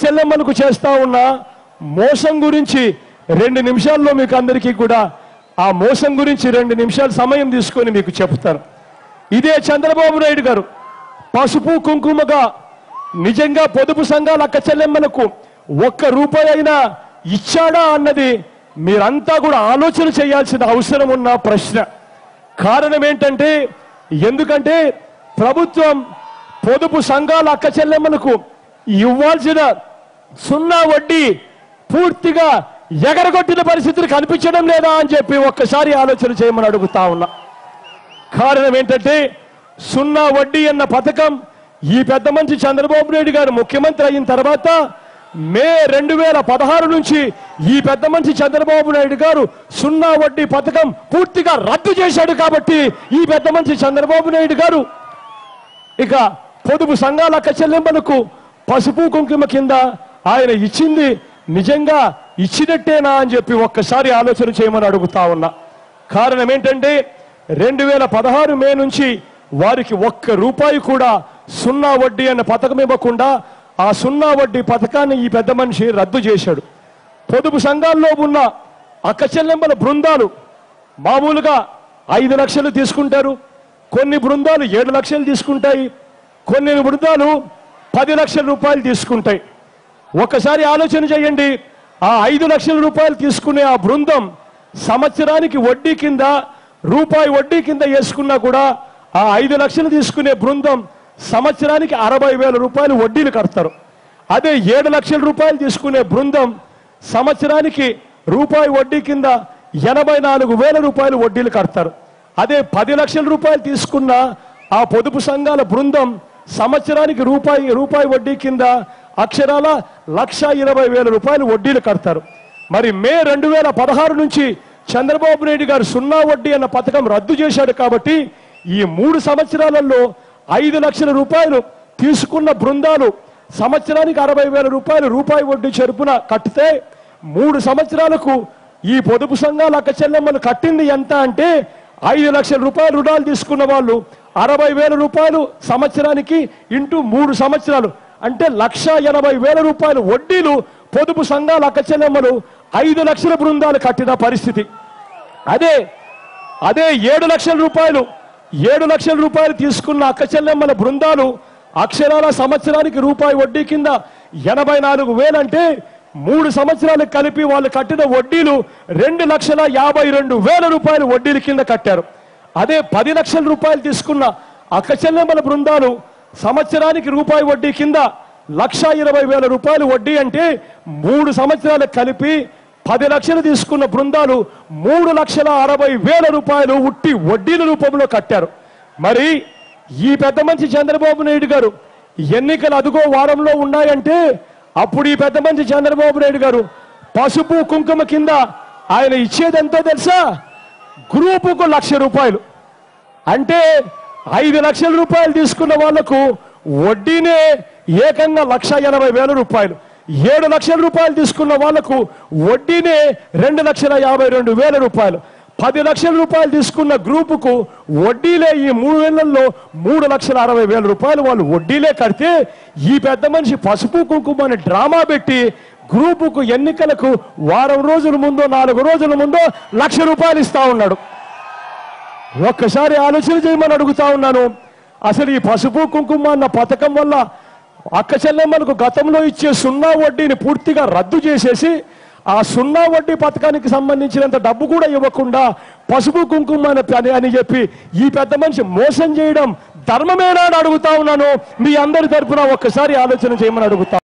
చెల్లెమ్మలకు చేస్తా ఉన్న మోసం గురించి 2 నిమిషాల్లో మీకు అందరికీ కూడా ఆ మోసం గురించి 2 నిమిషాలు సమయం తీసుకొని మీకు చెప్తాను. ఇదే చంద్రబాబు నాయుడు గారు పసుపు కుంకుమగా నిజంగా పొదుపు సంఘాల అక్క చెల్లెమ్మలకు 1 రూపాయి అయినా ఇచ్చాడా అన్నది మీరంతా కూడా ఆలోచన చేయాల్సిన అవసరం ఉన్న ప్రశ్న. కారణం ఏంటంటే, ఎందుకంటే ప్రభుత్వం పొదుపు సంఘాల అక్క చెల్లెమ్మలకు ఇవ్వాల్సిన 0 వడ్డీ పూర్తిగా ఎగరగొట్టిన పరిస్థితులు కనిపించడం లేదా అని చెప్పి ఒక్కసారి ఆలోచన చేయమని అడుగుతా ఉన్నా. కారణం ఏంటంటే 0 వడ్డీ అన్న పథకం ఈ పెద్ద మనిషి చంద్రబాబు నాయుడు గారు ముఖ్యమంత్రి అయిన తర్వాత మే 2016 నుంచి ఈ పెద్ద మనిషి చంద్రబాబు నాయుడు గారు 0 వడ్డీ పథకం పూర్తిగా రద్దు చేశాడు. కాబట్టి ఈ పెద్ద మనిషి చంద్రబాబు నాయుడు గారు ఇక పొదుపు సంఘాల అక్క చెల్లెమ్మలకు పసుపు కుంకుమ కింద ఆయన ఇచ్చింది నిజంగా ఇచ్చినట్టేనా అని చెప్పి ఒక్కసారి ఆలోచన చేయమని అడుగుతా ఉన్నా. కారణం ఏంటంటే 2016 మే నుంచి వారికి 1 రూపాయి కూడా 0 వడ్డీ అన్న పథకం ఇవ్వకుండా ఆ 0 వడ్డీ పథకాన్ని ఈ పెద్ద మనిషి రద్దు చేశాడు. పొదుపు సంఘాల్లో ఉన్న అక్క చెల్లెమ్మల బృందాలు మామూలుగా 5 లక్షలు తీసుకుంటారు, కొన్ని బృందాలు 7 లక్షలు తీసుకుంటాయి, కొన్ని బృందాలు 10 లక్షల రూపాయలు తీసుకుంటాయి. ఒక్కసారి ఆలోచన చేయండి, ఆ 5 లక్షల రూపాయలు తీసుకునే ఆ బృందం సంవత్సరానికి వడ్డీ కింద రూపాయి వడ్డీ కింద వేసుకున్నా కూడా ఆ 5 లక్షలు తీసుకునే బృందం సంవత్సరానికి 60,000 రూపాయలు వడ్డీలు కడతారు. అదే 7 లక్షల రూపాయలు తీసుకునే బృందం సంవత్సరానికి రూపాయి వడ్డీ కింద 84,000 రూపాయలు వడ్డీలు కడతారు. అదే 10 లక్షల రూపాయలు తీసుకున్న ఆ పొదుపు సంఘాల బృందం సంవత్సరానికి రూపాయి వడ్డీ కింద అక్షరాల 1,20,000 రూపాయలు వడ్డీలు కడతారు. మరి మే 2016 నుంచి చంద్రబాబు నాయుడు గారు 0 వడ్డీ అన్న పథకం రద్దు చేశాడు. కాబట్టి ఈ 3 సంవత్సరాలలో 5 లక్షల రూపాయలు తీసుకున్న బృందాలు సంవత్సరానికి 60,000 రూపాయలు రూపాయి వడ్డీ చెరుపున కట్టితే 3 సంవత్సరాలకు ఈ పొదుపు సంఘాల అక్క చెల్లెమ్మలు కట్టింది ఎంత అంటే 5 లక్షల రూపాయలు రుణాలు తీసుకున్న వాళ్ళు 60,000 రూపాయలు సంవత్సరానికి ఇంటూ 3 సంవత్సరాలు అంటే 1,80,000 రూపాయలు వడ్డీలు పొదుపు సంఘాల అక్క చెల్లెమ్మలు 5 లక్షల బృందాలు కట్టిన పరిస్థితి. అదే 7 లక్షల రూపాయలు తీసుకున్న అక్క చెల్లెమ్మల బృందాలు అక్షరాల సంవత్సరానికి రూపాయి వడ్డీ కింద 84,000 అంటే 3 సంవత్సరాలకు కలిపి వాళ్ళు కట్టిన వడ్డీలు 2,52,000 రూపాయలు వడ్డీల కింద కట్టారు. అదే 10 లక్షల రూపాయలు తీసుకున్న అక్క చెల్లెమ్మల బృందాలు సంవత్సరానికి రూపాయి వడ్డీ కింద 1,20,000 రూపాయలు వడ్డీ అంటే 3 సంవత్సరాలకు కలిపి 10 లక్షలు తీసుకున్న బృందాలు 3,60,000 రూపాయలు ఉట్టి వడ్డీల రూపంలో కట్టారు. మరి ఈ పెద్ద మనిషి చంద్రబాబు నాయుడు గారు ఎన్నికలు అదుగో వారంలో ఉన్నాయంటే అప్పుడు ఈ పెద్ద మనిషి చంద్రబాబు నాయుడు గారు పసుపు కుంకుమ కింద ఆయన ఇచ్చేది ఎంతో తెలుసా? గ్రూపుకు 1,00,000 రూపాయలు అంటే 5 లక్షల రూపాయలు తీసుకున్న వాళ్లకు వడ్డీనే ఏకంగా 1,80,000 రూపాయలు. 7 లక్షల రూపాయలు తీసుకున్న వాళ్లకు వడ్డీనే 2,52,000 రూపాయలు. 10 లక్షల రూపాయలు తీసుకున్న గ్రూపుకు వడ్డీలే ఈ 3 నెలల్లో 3,60,000 రూపాయలు వాళ్ళు వడ్డీలే కడితే ఈ పెద్ద మనిషి పసుపు కుంకుమ అని డ్రామా పెట్టి గ్రూపుకు ఎన్నికలకు వారం రోజుల ముందో 4 రోజుల ముందో 1,00,000 రూపాయలు ఇస్తా ఉన్నాడు. ఒక్కసారి ఆలోచన చేయమని అడుగుతా ఉన్నాను. అసలు ఈ పసుపు కుంకుమ అన్న పథకం వల్ల అక్క చెల్లెమ్మలకు గతంలో ఇచ్చే 0 వడ్డీని పూర్తిగా రద్దు చేసేసి ఆ 0 వడ్డీ పథకానికి సంబంధించినంత డబ్బు కూడా ఇవ్వకుండా పసుపు కుంకుమ అని చెప్పి ఈ పెద్ద మనిషి మోసం చేయడం ధర్మమేనా అని అడుగుతా ఉన్నాను. మీ అందరి తరపున ఒక్కసారి ఆలోచన చేయమని అడుగుతా.